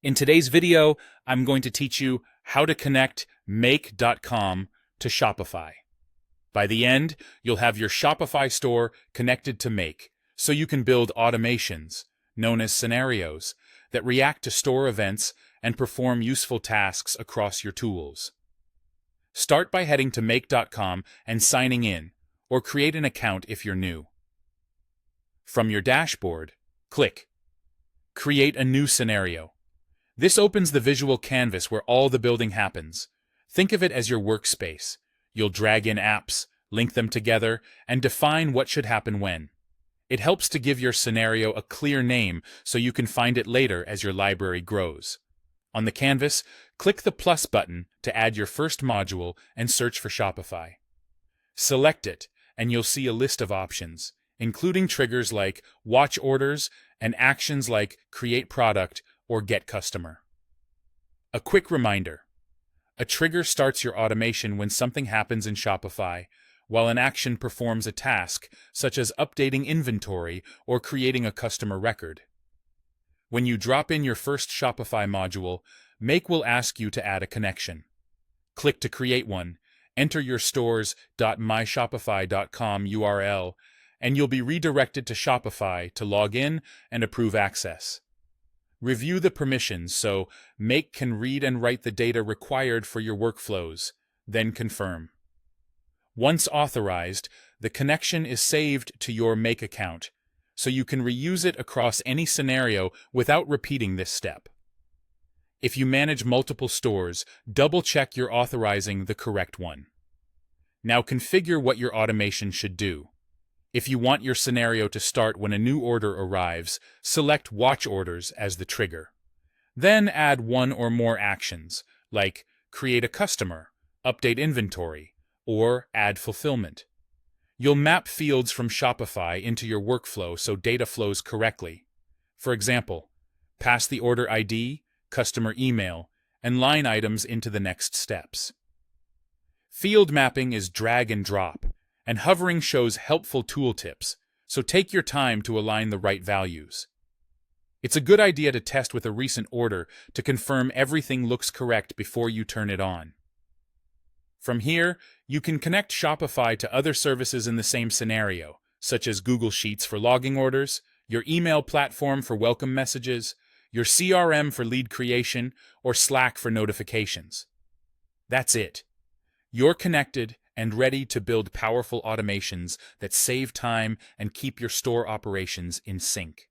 In today's video, I'm going to teach you how to connect make.com to Shopify. By the end, you'll have your Shopify store connected to Make, so you can build automations, known as scenarios, that react to store events and perform useful tasks across your tools. Start by heading to make.com and signing in, or create an account if you're new. From your dashboard, click Create a new scenario. This opens the visual canvas where all the building happens. Think of it as your workspace. You'll drag in apps, link them together, and define what should happen when. It helps to give your scenario a clear name so you can find it later as your library grows. On the canvas, click the plus button to add your first module and search for Shopify. Select it, and you'll see a list of options, including triggers like watch orders and actions like create product or get customer. A quick reminder: a trigger starts your automation when something happens in Shopify, while an action performs a task, such as updating inventory or creating a customer record. When you drop in your first Shopify module, Make will ask you to add a connection. Click to create one, enter your stores.myshopify.com URL, and you'll be redirected to Shopify to log in and approve access. Review the permissions so Make can read and write the data required for your workflows, then confirm. Once authorized, the connection is saved to your Make account, so you can reuse it across any scenario without repeating this step. If you manage multiple stores, double-check you're authorizing the correct one. Now configure what your automation should do. If you want your scenario to start when a new order arrives, select Watch Orders as the trigger. Then add one or more actions, like create a customer, update inventory, or add fulfillment. You'll map fields from Shopify into your workflow so data flows correctly. For example, pass the order ID, customer email, and line items into the next steps. Field mapping is drag and drop, and hovering shows helpful tooltips, so take your time to align the right values. It's a good idea to test with a recent order to confirm everything looks correct before you turn it on. From here, you can connect Shopify to other services in the same scenario, such as Google Sheets for logging orders, your email platform for welcome messages, your CRM for lead creation, or Slack for notifications. That's it. You're connected and ready to build powerful automations that save time and keep your store operations in sync.